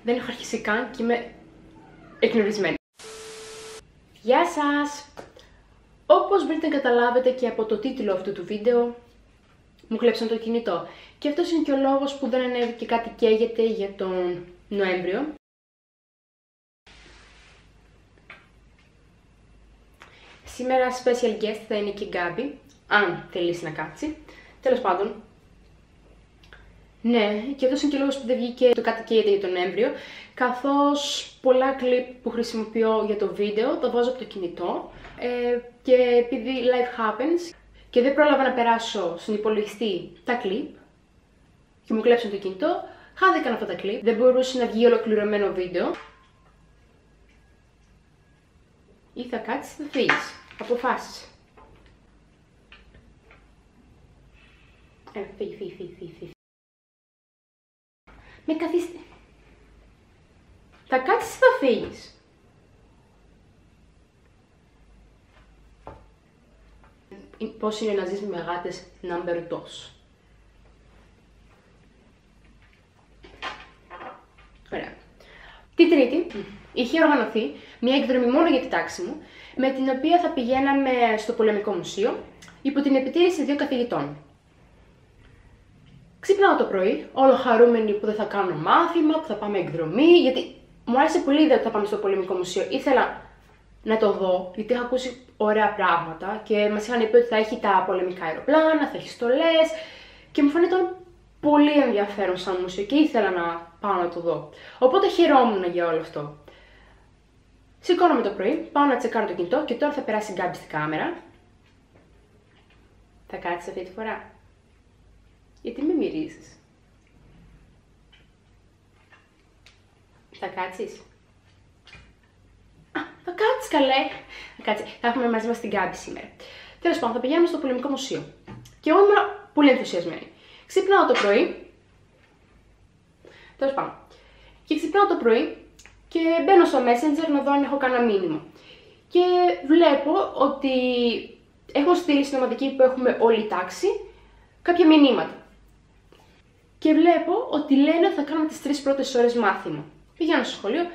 Δεν έχω αρχίσει καν και είμαι εκνευρισμένη. Γεια σας! Όπως μπορείτε να καταλάβετε και από το τίτλο αυτού του βίντεο, μου κλέψαν το κινητό. Και αυτός είναι και ο λόγος που δεν ανέβηκε κάτι καίγεται για τον Νοέμβριο. Σήμερα special guest θα είναι και η Γκάμπη, αν θελήσει να κάτσει. Τέλος πάντων. Ναι, και αυτός είναι και ο λόγος που δεν βγήκε το κάτι καίγεται για τον Νοέμβριο, καθώς πολλά κλιπ που χρησιμοποιώ για το βίντεο τα βάζω από το κινητό και επειδή life happens και δεν πρόλαβα να περάσω στον υπολογιστή τα κλιπ και μου κλέψαν το κινητό, χάθηκαν αυτά τα κλιπ, δεν μπορούσε να βγει ολοκληρωμένο βίντεο. Ή θα κάτσεις ή θα φύγεις. Αποφάσισε. Φύγει. Με καθίστε. Θα κάτσεις ή θα φύγεις. Πώς είναι να ζεις με γάτες number 2. Ωραία. Τη Τρίτη είχε οργανωθεί μια εκδρομή μόνο για τη τάξη μου, με την οποία θα πηγαίναμε στο Πολεμικό Μουσείο, υπό την επιτήρηση 2 καθηγητών. Ξύπναω το πρωί, όλο χαρούμενη που δεν θα κάνω μάθημα, που θα πάμε εκδρομή, γιατί μου άρεσε πολύ η ιδέα ότι θα πάμε στο Πολεμικό Μουσείο. Ήθελα να το δω, γιατί είχα ακούσει ωραία πράγματα και μας είχαν πει ότι θα έχει τα πολεμικά αεροπλάνα, θα έχει στολές και μου φαίνεται πολύ ενδιαφέρον σαν μουσείο και ήθελα να πάω να το δω. Οπότε χαιρόμουν για όλο αυτό. Σηκώνομαι το πρωί, πάω να τσεκάρω το κινητό και τώρα θα περάσει η Γκάμπη στην κάμερα. Θα κάτσεις αυτή τη φορά. Γιατί με μυρίζεις. Θα κάτσεις. Θα κάτσεις καλέ. Θα κάτσεις. Θα έχουμε μαζί μας την Γκάμπη σήμερα. Τέλος πάντων, θα πηγαίνουμε στο Πολεμικό Μουσείο. Και εγώ ήμουν πολύ ενθουσιασμένη. Ξυπνάω το πρωί. Τέλος πάντων. Και ξυπνάω το πρωί και μπαίνω στο Messenger να δω αν έχω κανένα μήνυμα. Και βλέπω ότι έχω στείλει στην ομαδική που έχουμε όλη η τάξη κάποια μηνύματα. Και βλέπω ότι λένε ότι θα κάνουμε τις 3 πρώτες ώρες μάθημα. Πηγαίνω στο σχολείο,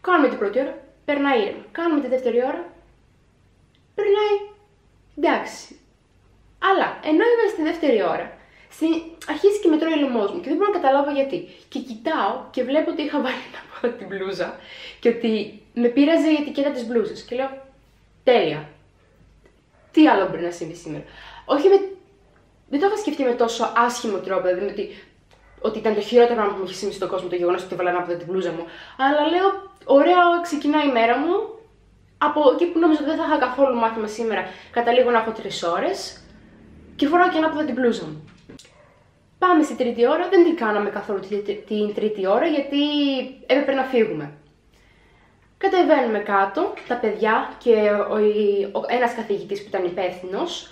κάνουμε την πρώτη ώρα, περνάει ήρεμα. Κάνουμε τη δεύτερη ώρα, περνάει εντάξει. Αλλά ενώ είμαι στη δεύτερη ώρα, αρχίζει και μετρώει ο λαιμός μου και δεν μπορώ να καταλάβω γιατί. Και κοιτάω και βλέπω ότι είχα βάλει από την μπλούζα και ότι με πείραζε η ετικέτα της μπλούζας. Και λέω, τέλεια. Τι άλλο μπορεί να συμβεί σήμερα. Όχι δεν το είχα σκεφτεί με τόσο άσχημο τρόπο, δηλαδή ότι ήταν το χειρότερο πράγμα που μου είχε συμβεί στον κόσμο το γεγονός ότι έβαλα ανάποδα την μπλούζα μου. Αλλά λέω, ωραία, ξεκινάει η μέρα μου. Από εκεί που νόμιζα ότι δεν θα είχα καθόλου μάθημα σήμερα, καταλήγω να έχω 3 ώρες και φοράω και ανάποδα την μπλούζα μου. Πάμε στη τρίτη ώρα, δεν την κάναμε καθόλου την τρίτη ώρα γιατί έπρεπε να φύγουμε. Κατεβαίνουμε κάτω, τα παιδιά και ένας καθηγητής που ήταν υπεύθυνος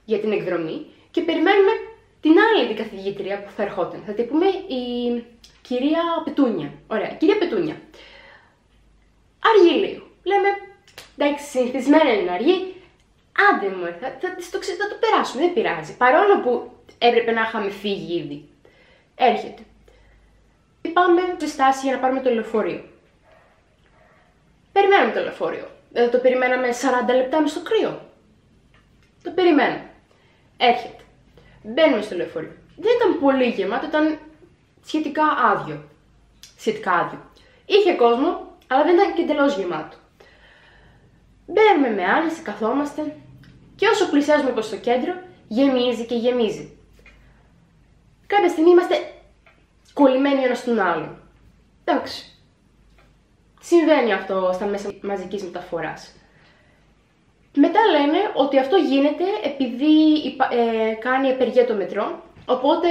για την εκδρομή και περιμένουμε την άλλη την καθηγήτρια που θα ερχόταν. Θα την πούμε η κυρία Πετούνια. Ωραία, κυρία Πετούνια. Αργεί λίγο. Λέμε, εντάξει, συνηθισμένα είναι αργή. Άντε μου, θα το περάσουμε, δεν πειράζει. Παρόλο που έπρεπε να είχαμε φύγει ήδη. Έρχεται. Πάμε στη στάση για να πάρουμε το λεωφορείο. Περιμέναμε το λεωφορείο. Δεν το περιμέναμε 40 λεπτά μες στο κρύο. Το περιμέναμε. Έρχεται. Μπαίνουμε στο λεωφορείο. Δεν ήταν πολύ γεμάτο, ήταν σχετικά άδειο. Είχε κόσμο, αλλά δεν ήταν και εντελώς γεμάτο. Μπαίνουμε με άνεση, καθόμαστε και όσο πλησιάζουμε προς το κέντρο, γεμίζει και γεμίζει. Κάποια στιγμή είμαστε κολλημένοι ένας στον άλλον. Εντάξει. Συμβαίνει αυτό στα μέσα μαζικής μεταφοράς. Μετά λένε ότι αυτό γίνεται επειδή κάνει απεργία το μετρό, οπότε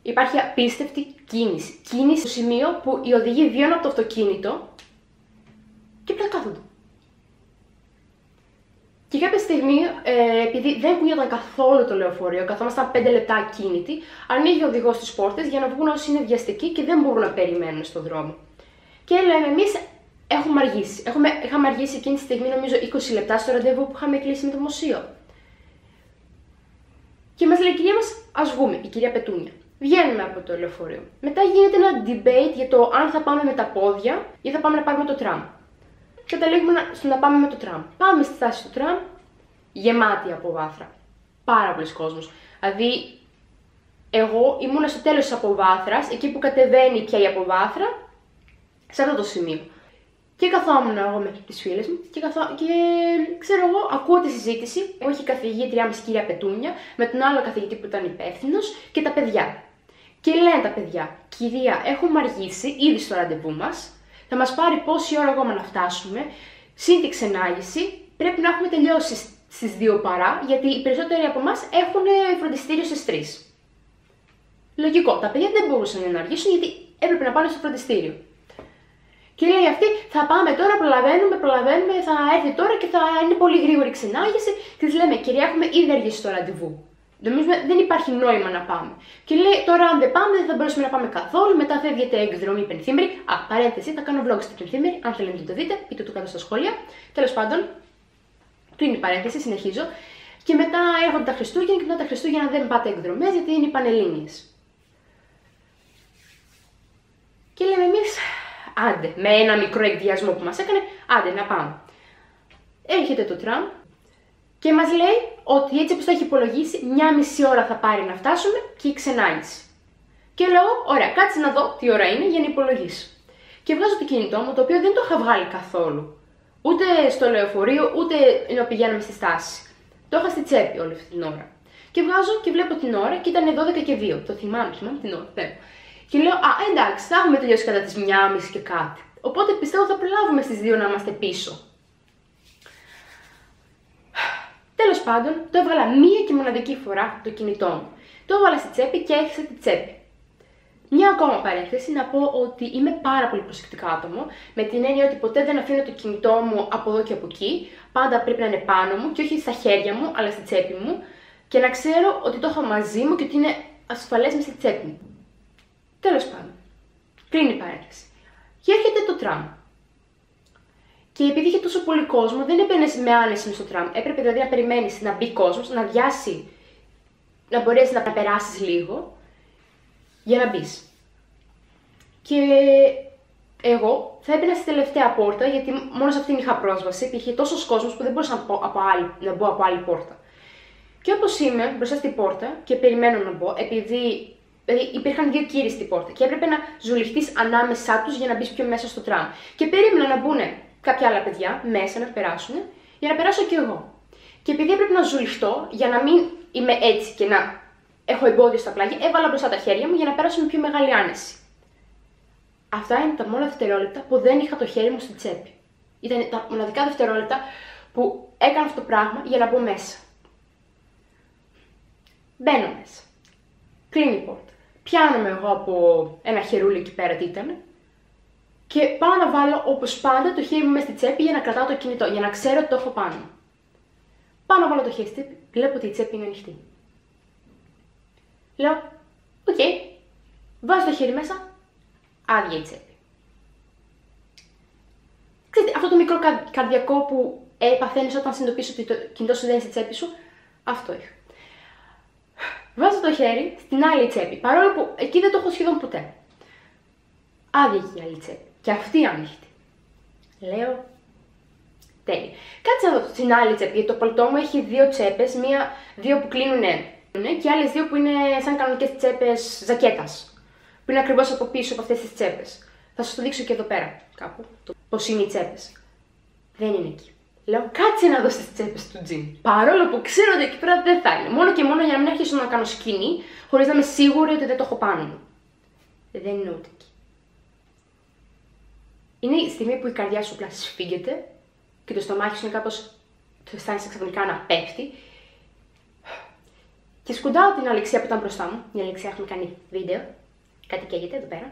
υπάρχει απίστευτη κίνηση. Κίνηση στο σημείο που οι οδηγοί βγαίνουν από το αυτοκίνητο και απλά κάθονται. Και κάποια στιγμή, επειδή δεν κουνιόταν καθόλου το λεωφορείο, καθόμασταν 5 λεπτά ακίνητοι, ανοίγει ο οδηγός τις πόρτες για να βγουν όσοι είναι βιαστικοί και δεν μπορούν να περιμένουν στον δρόμο. Και λέμε, εμείς έχουμε αργήσει. Είχαμε αργήσει εκείνη τη στιγμή, νομίζω, 20 λεπτά στο ραντεβού που είχαμε κλείσει με το μουσείο. Και μας λέει, κυρία μας, ας βγούμε, η κυρία Πετούνια. Βγαίνουμε από το λεωφορείο. Μετά γίνεται ένα debate για το αν θα πάμε με τα πόδια ή θα πάμε να πάρουμε το τραμ. Καταλήγουμε στο να πάμε με το τραμ. Πάμε στη στάση του τραμ, γεμάτη από βάθρα. Πάρα πολλοί κόσμος. Δηλαδή, εγώ ήμουνα στο τέλος της αποβάθρας, εκεί που κατεβαίνει πια η αποβάθρα, σε αυτό το σημείο. Και καθόμουν εγώ με τις φίλες μου και ξέρω εγώ, ακούω τη συζήτηση. Εγώ είχε καθηγήτριά μας, κυρία Πετούνια, με τον άλλο καθηγητή που ήταν υπεύθυνος και τα παιδιά. Και λένε τα παιδιά, κυρία, έχουμε αργήσει ήδη στο ραντεβού μας, θα μας πάρει πόση ώρα ακόμα να φτάσουμε, συν τη ξενάγηση, πρέπει να έχουμε τελειώσει στις 2 παρά, γιατί οι περισσότεροι από εμάς έχουν φροντιστήριο στις 3. Λογικό, τα παιδιά δεν μπορούσαν να αργήσουν γιατί έπρεπε να πάνε στο φροντιστήριο. Και λέει αυτή, θα πάμε τώρα, προλαβαίνουμε, θα έρθει τώρα και θα είναι πολύ γρήγορη η ξενάγηση. Και της λέμε, κυρία, έχουμε ήδη αργήσει το ραντεβού. Νομίζουμε δεν υπάρχει νόημα να πάμε. Και λέει, τώρα αν δεν πάμε, δεν θα μπορέσουμε να πάμε καθόλου. Μετά φεύγετε εκδρομή πενθήμερη. Παρένθεση, θα κάνω vlog στην πενθήμερη. Αν θέλετε να το δείτε, πείτε το κάτω στα σχόλια. Τέλος πάντων, κλείνει η παρένθεση, συνεχίζω. Και μετά έρχονται τα Χριστούγεννα και μετά τα Χριστούγεννα δεν πάτε εκδρομές γιατί είναι οι Πανελλήνιες. Και λέμε εμείς, άντε, με ένα μικρό εκδιασμό που μας έκανε, άντε να πάμε. Έρχεται το τραμ και μας λέει ότι έτσι όπως το έχει υπολογίσει, 1,5 ώρα θα πάρει να φτάσουμε και η ξενάγηση. Και λέω, ωραία, κάτσε να δω τι ώρα είναι για να υπολογίσω. Και βγάζω το κινητό μου, το οποίο δεν το είχα βγάλει καθόλου. Ούτε στο λεωφορείο, ούτε ενώ πηγαίναμε στη στάση. Το είχα στη τσέπη όλη αυτή την ώρα. Και βγάζω και βλέπω την ώρα και ήταν 12 και 2. Το θυμάμαι την ώρα. Και λέω, εντάξει, θα έχουμε τελειώσει κατά τις 1,5 και κάτι. Οπότε πιστεύω θα προλάβουμε στις 2 να είμαστε πίσω. Τέλος πάντων, το έβγαλα μία και μοναδική φορά το κινητό μου. Το έβαλα στη τσέπη και έκλεισα τη τσέπη. Μια ακόμα παρένθεση να πω ότι είμαι πάρα πολύ προσεκτικό άτομο, με την έννοια ότι ποτέ δεν αφήνω το κινητό μου από εδώ και από εκεί. Πάντα πρέπει να είναι πάνω μου και όχι στα χέρια μου, αλλά στη τσέπη μου. Και να ξέρω ότι το έχω μαζί μου και ότι είναι ασφαλές μες στη τσέπη μου. Τέλος πάντων, κλείνει η παρένθεση. Και έρχεται το τραμ. Και επειδή είχε τόσο πολύ κόσμο, δεν έμπαινες με άνεση μες στο τραμ. Έπρεπε δηλαδή να περιμένεις να μπει κόσμος, να αδειάσει, να μπορέσεις να περάσεις λίγο για να μπεις. Και εγώ θα έμπαινα στη τελευταία πόρτα, γιατί μόνο σε αυτήν είχα πρόσβαση. Υπήρχε τόσος κόσμος που δεν μπορούσα να μπω από άλλη πόρτα. Και όπως είμαι μπροστά στην πόρτα και περιμένω να μπω, επειδή υπήρχαν 2 κύριοι στην πόρτα και έπρεπε να ζουλιχτείς ανάμεσά τους για να μπεις πιο μέσα στο τραμ. Και περίμενα να μπουν κάποια άλλα παιδιά μέσα να περάσουν, για να περάσω κι εγώ. Και επειδή έπρεπε να ζουλιχτώ για να μην είμαι έτσι και να έχω εμπόδιο στα πλάγια, έβαλα μπροστά τα χέρια μου για να περάσω με πιο μεγάλη άνεση. Αυτά είναι τα μόνα δευτερόλεπτα που δεν είχα το χέρι μου στη τσέπη. Ήταν τα μοναδικά δευτερόλεπτα που έκανα αυτό το πράγμα για να μπω μέσα. Μπαίνω μέσα. Κλείνει η πόρτα. Πιάνομαι εγώ από ένα χερούλι εκεί πέρα τι ήταν. Και πάω να βάλω όπως πάντα το χέρι μου μέσα στη τσέπη για να κρατάω το κινητό, για να ξέρω ότι το έχω πάνω. Πάω να βάλω το χέρι στη τσέπη, βλέπω ότι η τσέπη είναι ανοιχτή. Λέω, οκ, βάζω το χέρι μέσα, άδεια η τσέπη. Ξέρετε, αυτό το μικρό καρδιακό που παθαίνεις όταν συνειδητοποιήσεις ότι το κινητό σου δεν είναι στη τσέπη σου, αυτό είχα. Βάζω το χέρι στην άλλη τσέπη, παρόλο που εκεί δεν το έχω σχεδόν ποτέ. Άδεια και η άλλη τσέπη. Και αυτή ανοιχτή. Λέω, τέλεια. Κάτσε να δω στην άλλη τσέπη, γιατί το παλτό μου έχει 2 τσέπες, 2 που κλείνουν και άλλες 2 που είναι σαν κανονικές τσέπες ζακέτας. Που είναι ακριβώς από πίσω από αυτές τις τσέπες. Θα σας το δείξω και εδώ πέρα, κάπου, πώς είναι οι τσέπες. Δεν είναι εκεί. Λέω, κάτσε να δω στις τσέπες του τζιν. Παρόλο που ξέρω ότι εκεί πέρα δεν θα είναι. Μόνο και μόνο για να μην αρχίσω να κάνω σκηνή, χωρίς να είμαι σίγουρη ότι δεν το έχω πάνω μου. Δεν είναι ούτε εκεί. Είναι η στιγμή που η καρδιά σου απλά σφίγγεται και το στομάχι σου είναι κάπως. Το αισθάνεσαι ξαφνικά να πέφτει. Και σκουντάω την Αλεξία που ήταν μπροστά μου. Η Αλεξία έχουμε κάνει βίντεο. Κάτι καίγεται εδώ πέρα.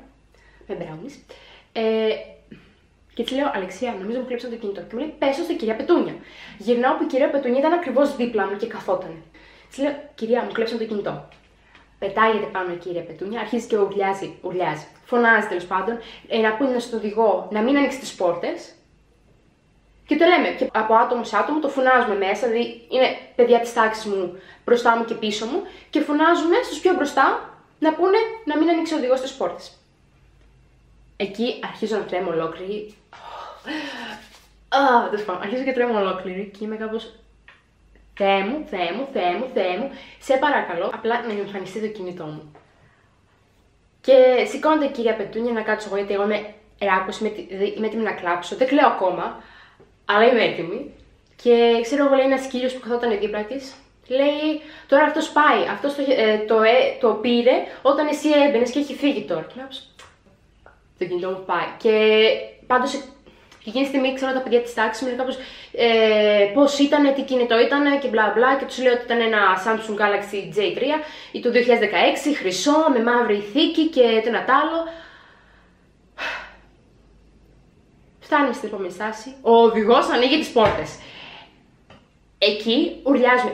Με μπράουνις. Και τη λέω, Αλεξία, νομίζω μου κλέψαν το κινητό. Και μου λέει, πες στην κυρία Πετούνια. Γυρνάω που η κυρία Πετούνια ήταν ακριβώς δίπλα μου και καθότανε. Τη λέω, κυρία, μου κλέψαν το κινητό. Πετάγεται πάνω η κυρία Πετούνια, αρχίζει και ουρλιάζει. Φωνάζει τέλος πάντων, να πούνε στον οδηγό να μην ανοίξει τις πόρτες. Και το λέμε και από άτομο σε άτομο, το φωνάζουμε μέσα, δηλαδή είναι παιδιά της τάξης μου μπροστά μου και πίσω μου. Και φωνάζουμε στους πιο μπροστά να πούνε να μην ανοίξει ο οδηγός τις πόρτες. Εκεί αρχίζω να τρέμω ολόκληρη. Αρχίζω και τρέμω ολόκληρη και είμαι κάπως. Θεέ μου, σε παρακαλώ, απλά να εμφανιστεί το κινητό μου. Και σηκώνεται η κυρία Πετούνια να κάτσω εγώ, γιατί εγώ είμαι ράκος, είμαι έτοιμη να κλάψω. Δεν κλαίω ακόμα, αλλά είμαι έτοιμη. Και ξέρω εγώ, λέει ένας κύριος που καθόταν δίπλα της, λέει: τώρα αυτός πάει, αυτός το πήρε όταν εσύ έμπαινες και έχει φύγει τώρα. Και λέω: το κινητό μου πάει. Και πάντως. Και εκείνη τη στιγμή ξέρω τα παιδιά της τάξης μου είναι κάπως πώς ήταν, τι κινητό ήταν και μπλα μπλα. Και τους λέω ότι ήταν ένα Samsung Galaxy J3 ή του 2016, χρυσό, με μαύρη θήκη και το ένα τ' άλλο. Φτάνουμε στην επόμενη στάση. Ο οδηγός ανοίγει τις πόρτες. Εκεί ουρλιάζουμε.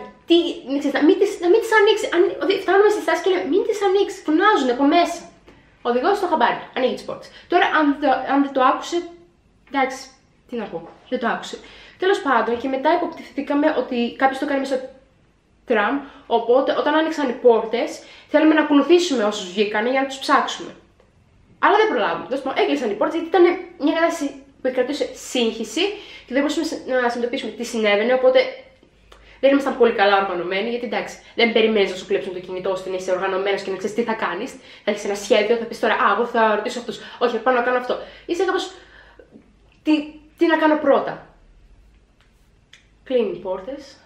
Να μην τις ανοίξει. Φτάνουμε στη στάση και λέμε: μην τις ανοίξει. Φωνάζουν από μέσα. Ο οδηγός το χαμπάρι. Ανοίγει τις πόρτες. Τώρα, αν δεν το άκουσε. Εντάξει, τι να πω, δεν το άκουσε. Τέλος πάντων, και μετά υποπτευθήκαμε ότι κάποιος το έκανε μέσα στο τραμ. Οπότε, όταν άνοιξαν οι πόρτες, θέλουμε να ακολουθήσουμε όσους βγήκανε για να τους ψάξουμε. Αλλά δεν προλάβουμε. Τέλος πάντων, έκλεισαν οι πόρτες γιατί ήταν μια κατάσταση που κρατούσε σύγχυση και δεν μπορούσαμε να συνειδητοποιήσουμε τι συνέβαινε. Οπότε δεν ήμασταν πολύ καλά οργανωμένοι. Γιατί εντάξει, δεν περιμένεις να σου κλέψουν το κινητό ώστε να είσαι οργανωμένος και να ξέρεις τι θα κάνεις. Θα έχεις ένα σχέδιο, θα πεις τώρα: εγώ θα ρωτήσω αυτούς. Όχι, πάω να κάνω αυτό. Είσαι κάπως. Τι να κάνω πρώτα. Κλείνει οι πόρτες.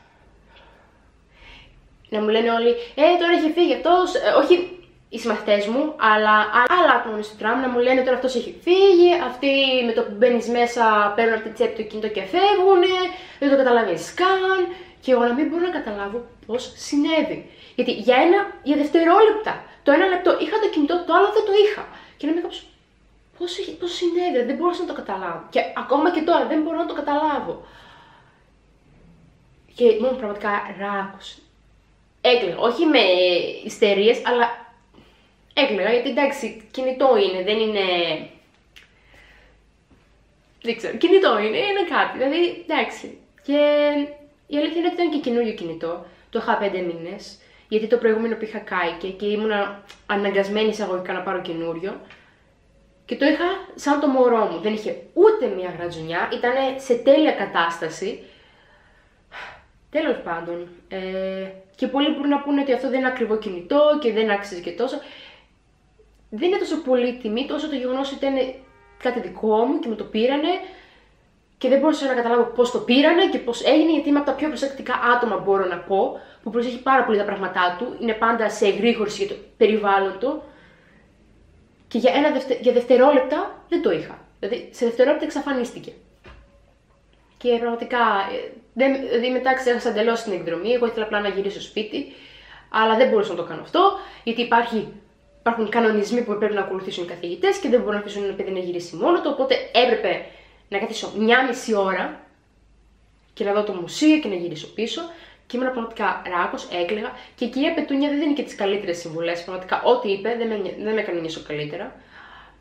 Να μου λένε όλοι: τώρα έχει φύγει αυτός. Όχι οι συμμαθητές μου, αλλά άλλα άτομα στο τραμ να μου λένε: τώρα αυτός έχει φύγει. Αυτοί με το που μπαίνεις μέσα παίρνουν από τη τσέπη το κινητό και φεύγουνε. Δεν το καταλαβαίνεις καν. Και εγώ να μην μπορώ να καταλάβω πώς συνέβη. Γιατί για δευτερόλεπτα, το ένα λεπτό είχα το κινητό, το άλλο δεν το είχα. Και να είμαι κάπως. Πώς συνέβη, δεν μπορούσα να το καταλάβω. Και ακόμα και τώρα δεν μπορώ να το καταλάβω. Και ήμουν πραγματικά ράκος. Έκλαιγα, όχι με ιστερίες, αλλά έκλαιγα γιατί εντάξει, κινητό είναι, δεν είναι. Δεν ξέρω, κινητό είναι κάτι. Δηλαδή, εντάξει. Και η αλήθεια είναι ότι ήταν και καινούριο κινητό. Το είχα 5 μήνες. Γιατί το προηγούμενο που είχα κάηκε και ήμουν αναγκασμένη εισαγωγικά να πάρω καινούριο. Και το είχα σαν το μωρό μου. Δεν είχε ούτε μία γρατζουνιά, ήταν σε τέλεια κατάσταση. Τέλος πάντων. Και πολλοί μπορούν να πούνε ότι αυτό δεν είναι ακριβό κινητό και δεν άξιζε και τόσο. Δεν είναι τόσο πολύ τιμή, τόσο το γεγονός ότι ήταν κάτι δικό μου και μου το πήρανε. Και δεν μπορούσα να καταλάβω πώς το πήρανε και πώς έγινε, γιατί είμαι από τα πιο προσεκτικά άτομα, μπορώ να πω, που προσέχει πάρα πολύ τα πράγματά του. Είναι πάντα σε εγρήγορση για το περιβάλλον του. Και για δευτερόλεπτα δεν το είχα. Δηλαδή, σε δευτερόλεπτα εξαφανίστηκε. Και πραγματικά, δηλαδή μετά ξέχασα εντελώς την εκδρομή. Εγώ ήθελα απλά να γυρίσω σπίτι, αλλά δεν μπορούσα να το κάνω αυτό, γιατί υπάρχουν κανονισμοί που πρέπει να ακολουθήσουν οι καθηγητές και δεν μπορούν να αφήσουν ένα παιδί να γυρίσει μόνο του. Οπότε έπρεπε να καθίσω 1,5 ώρα και να δω το μουσείο και να γυρίσω πίσω. Και ήμουν πραγματικά ράκος, έκλαιγα. Και η κυρία Πετούνια δεν δίνει και τις καλύτερες συμβουλές. Πραγματικά, ό,τι είπε δεν με έκανε νιώσω καλύτερα.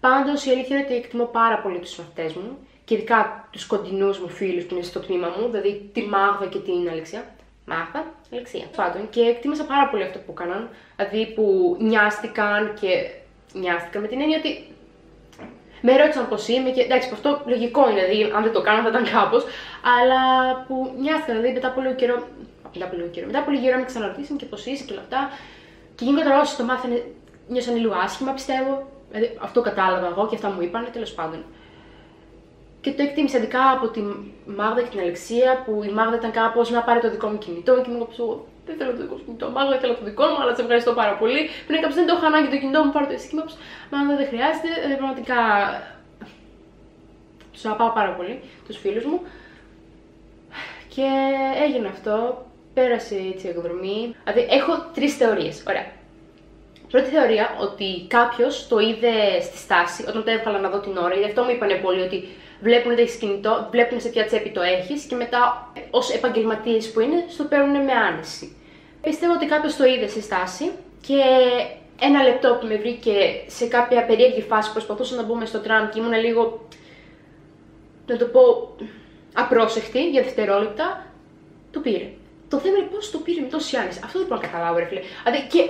Πάντως, η αλήθεια είναι ότι εκτιμώ πάρα πολύ τους μαθητές μου και ειδικά τους κοντινούς μου φίλους που είναι στο τμήμα μου, δηλαδή τη Μάγδα και την Αλεξία. Μάγδα, Αλεξία. Πάντων, και εκτίμησα πάρα πολύ αυτό που έκαναν. Δηλαδή, που νοιάστηκαν με την έννοια ότι με ρώτησαν πώς είμαι και εντάξει, αυτό λογικό είναι, δηλαδή αν δεν το κάνω θα ήταν κάπως, αλλά που νοιάστηκαν, δηλαδή μετά από λίγο καιρό με ξαναρωτήσαν και πώς είσαι και όλα αυτά. Και γενικότερα όσοι το μάθανε νιώσαν λίγο άσχημα, πιστεύω. Δηλαδή αυτό κατάλαβα εγώ και αυτά μου είπαν, τέλος πάντων. Και το εκτίμησα ειδικά από τη Μάγδα και την Αλεξία, που η Μάγδα ήταν κάπως να πάρει το δικό μου κινητό και μου είπε: δεν θέλω το δικό σου κινητό, Μάγδα, ήθελα το δικό μου, αλλά σε ευχαριστώ πάρα πολύ. Πριν κάπως δεν το είχα ανάγκη το κινητό μου, πάρω το εσύ και μου είπε: Μάγδα, δεν χρειάζεται. Πραγματικά τους αγαπάω πάρα πολύ, τους φίλους μου. Και έγινε αυτό. Πέρασε έτσι η εκδρομή. Δηλαδή, έχω 3 θεωρίες. Ωραία. Πρώτη θεωρία, ότι κάποιος το είδε στη στάση, όταν το έβγαλα να δω την ώρα, γιατί αυτό μου είπανε πολύ, ότι βλέπουν ότι έχεις κινητό, βλέπουν σε ποια τσέπη το έχεις και μετά, ως επαγγελματίες που είναι, στο παίρνουν με άνεση. Πιστεύω ότι κάποιος το είδε στη στάση και 1 λεπτό που με βρήκε σε κάποια περίεργη φάση, προσπαθούσα να μπούμε στο τραμ και ήμουν λίγο, να το πω, απρόσεχτη για δευτερόλεπτα, το πήρε. Το θέμα είναι πώς το πήρε με τόση άνεση. Αυτό δεν μπορώ να καταλάβω, ρε φίλε. Δηλαδή, και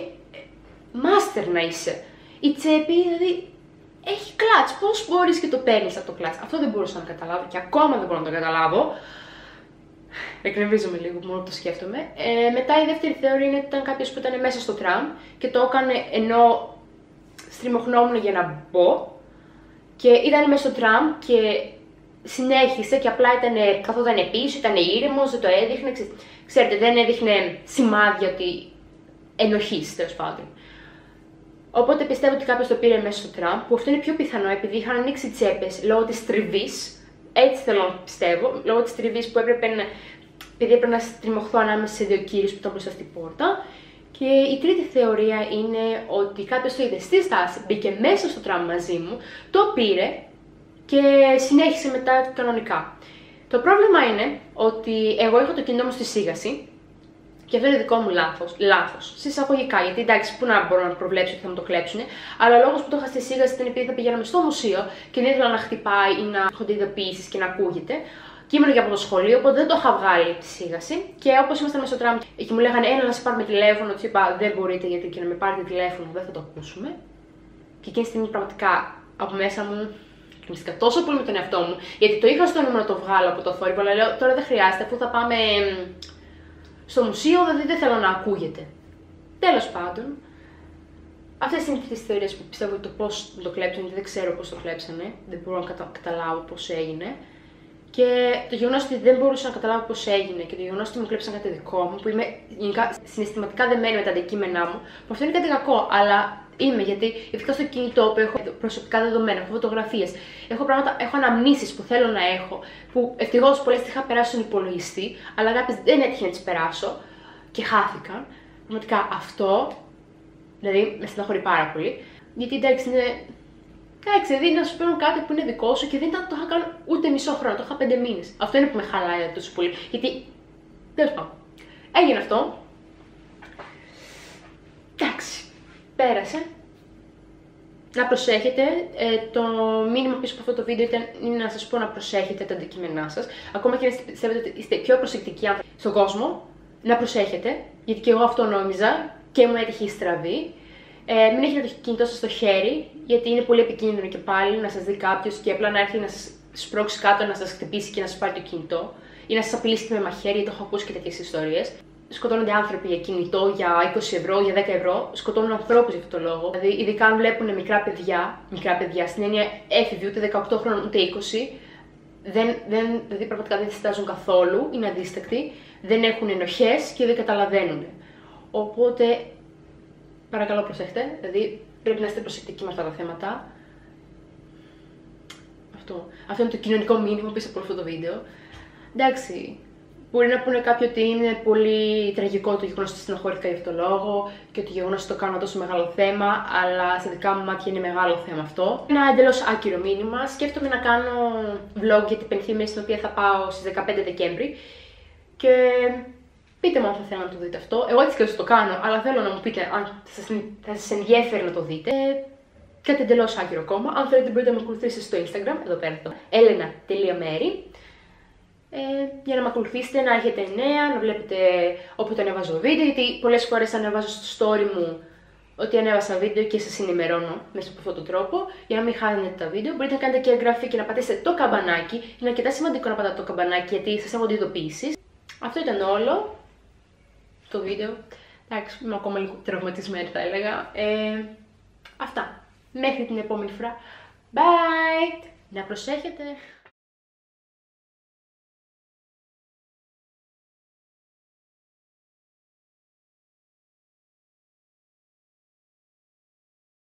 μάστερ να είσαι. Η τσέπη, δηλαδή, έχει κλατς. Πώς μπορείς και το παίρνεις από το κλατς? Αυτό δεν μπορούσα να καταλάβω και ακόμα δεν μπορώ να το καταλάβω. Εκνευρίζομαι λίγο μόνο που το σκέφτομαι. Μετά η δεύτερη θεωρία είναι ότι ήταν κάποιος που ήταν μέσα στο τραμ και το έκανε ενώ στριμωχνόμουν για να μπω. Και ήταν μέσα στο τραμ και συνέχισε και απλά καθόταν πίσω, ήταν ήρεμος, δεν το έδειχνε. Ξέρετε, δεν έδειχνε σημάδια ότι ενοχής, τέλος πάντων. Οπότε πιστεύω ότι κάποιος το πήρε μέσα στο τραμ, που αυτό είναι πιο πιθανό επειδή είχαν ανοίξει τσέπες λόγω της τριβής. Έτσι θέλω να πιστεύω, λόγω της τριβής που επειδή έπρεπε να στριμωχθώ ανάμεσα σε δύο κύριους που ήταν μπροστά στην πόρτα. Και η τρίτη θεωρία είναι ότι κάποιος το είδε στη στάση, μπήκε μέσα στο τραμ μαζί μου, το πήρε και συνέχισε μετά κανονικά. Το πρόβλημα είναι ότι εγώ είχα το κινητό μου στη σίγαση και αυτό είναι δικό μου λάθος. Συσσαγωγικά, γιατί εντάξει, πού να μπορώ να προβλέψω ότι θα μου το κλέψουν, αλλά ο λόγος που το είχα στη σίγαση ήταν επειδή θα πηγαίναμε στο μουσείο και δεν ήθελα να χτυπάει ή να έρχονται ειδοποιήσεις και να ακούγεται. Και ήμουν και από το σχολείο, οπότε δεν το είχα βγάλει από τη σίγαση. Και όπως ήμασταν μέσα στο τραμ και μου λέγανε ένα να σε πάρουμε τηλέφωνο, του είπα δεν μπορείτε γιατί και να με πάρετε τηλέφωνο δεν θα το ακούσουμε. Και εκείνη τη στιγμή πραγματικά από μέσα μου κρυμίστηκα τόσο πολύ με τον εαυτό μου, γιατί το είχα στο νούμερο να το βγάλω από το θόρυβο, αλλά λέω τώρα δεν χρειάζεται, αφού θα πάμε στο μουσείο, δηλαδή δεν θέλω να ακούγεται. Τέλος πάντων, αυτές είναι τις θεωρίες που πιστεύω το πώς το κλέψανε, γιατί δεν ξέρω πώς το κλέψανε, δεν μπορώ να καταλάβω πώς έγινε. Και το γεγονός ότι δεν μπορούσα να καταλάβω πώς έγινε και το γεγονός ότι μου κλέψαν κάτι δικό μου, που είμαι συναισθηματικά δεμένη με τα αντικείμενά μου, που αυτό είναι κάτι κακό, αλλά είμαι γιατί ειδικά στο κινητό που έχω προσωπικά δεδομένα, έχω φωτογραφίες, έχω πράγματα, έχω αναμνήσεις που θέλω να έχω, που ευτυχώς πολλές τις είχα περάσει στον υπολογιστή, αλλά κάποιες δεν έτυχε να τις περάσω και χάθηκαν. Πραγματικά αυτό, δηλαδή με στεναχωρεί πάρα πολύ, γιατί εντάξει είναι. Εντάξει, δηλαδή να σου παίρνουν κάτι που είναι δικό σου και δεν το είχα κάνει ούτε μισό χρόνο, το είχα 5 μήνες. Αυτό είναι που με χαλάει τόσο πολύ. Γιατί. Τέλος πάντων. Έγινε αυτό. Εντάξει. Πέρασε. Να προσέχετε. Το μήνυμα πίσω από αυτό το βίντεο είναι να σας πω να προσέχετε τα αντικείμενά σας. Ακόμα και αν πιστεύετε ότι είστε πιο προσεκτικοί άνθρωποι στον κόσμο, να προσέχετε. Γιατί και εγώ αυτό νόμιζα και μου έτυχε η στραβή. Μην έχετε το κινητό σας στο χέρι, γιατί είναι πολύ επικίνδυνο και πάλι να σας δει κάποιος και απλά να έρθει να σας σπρώξει κάτω, να σας χτυπήσει και να σας πάρει το κινητό ή να σας απειλήσει με μαχαίρι, γιατί το έχω ακούσει και τέτοιες ιστορίες. Σκοτώνονται άνθρωποι για κινητό, για 20 ευρώ, για 10 ευρώ. Σκοτώνουν ανθρώπους για αυτόν τον λόγο. Δηλαδή, ειδικά αν βλέπουν μικρά παιδιά, στην έννοια έφηβοι, ούτε 18 χρόνων ούτε 20, δηλαδή πραγματικά δεν διστάζουν καθόλου, είναι αδίστακτοι, δεν έχουν ενοχές και δεν καταλαβαίνουν. Οπότε. Παρακαλώ προσέχτε, δηλαδή πρέπει να είστε προσεκτικοί με αυτά τα θέματα. Αυτό είναι το κοινωνικό μήνυμα πίσω από αυτό το βίντεο. Εντάξει, μπορεί να πούνε κάποιοι ότι είναι πολύ τραγικό το γεγονός ότι στεναχωρήθηκα για αυτόν τον λόγο και ότι το γεγονός ότι το κάνω τόσο μεγάλο θέμα, αλλά στα δικά μου μάτια είναι μεγάλο θέμα αυτό. Ένα εντελώς άκυρο μήνυμα. Σκέφτομαι να κάνω vlog για την πενθήμερη στην οποία θα πάω στις 15 Δεκέμβρη. Και πείτε μου αν θα θέλω να το δείτε αυτό. Εγώ έτσι και το κάνω, αλλά θέλω να μου πείτε αν θα σας ενδιαφέρει να το δείτε. Κάτι εντελώς άκυρο ακόμα. Αν θέλετε μπορείτε να με ακολουθήσετε στο Instagram, εδώ πέρα το elena.mary. Για να με ακολουθήσετε, να έχετε νέα, να βλέπετε όποτε ανεβάζω βίντεο, γιατί πολλές φορές ανεβάζω στο story μου ότι ανέβασα βίντεο και σας ενημερώνω μέσα από αυτόν τον τρόπο, για να μην χάνετε τα βίντεο. Μπορείτε να κάνετε και εγγραφή και να πατήσετε το καμπανάκι. Είναι αρκετά σημαντικό να πατάτε το καμπανάκι, γιατί σας έρχονται ειδοποιήσεις. Αυτό ήταν όλο το βίντεο. Εντάξει, είμαι ακόμα λίγο τραυματισμένη θα έλεγα. Αυτά. Μέχρι την επόμενη φορά. Bye! Να προσέχετε!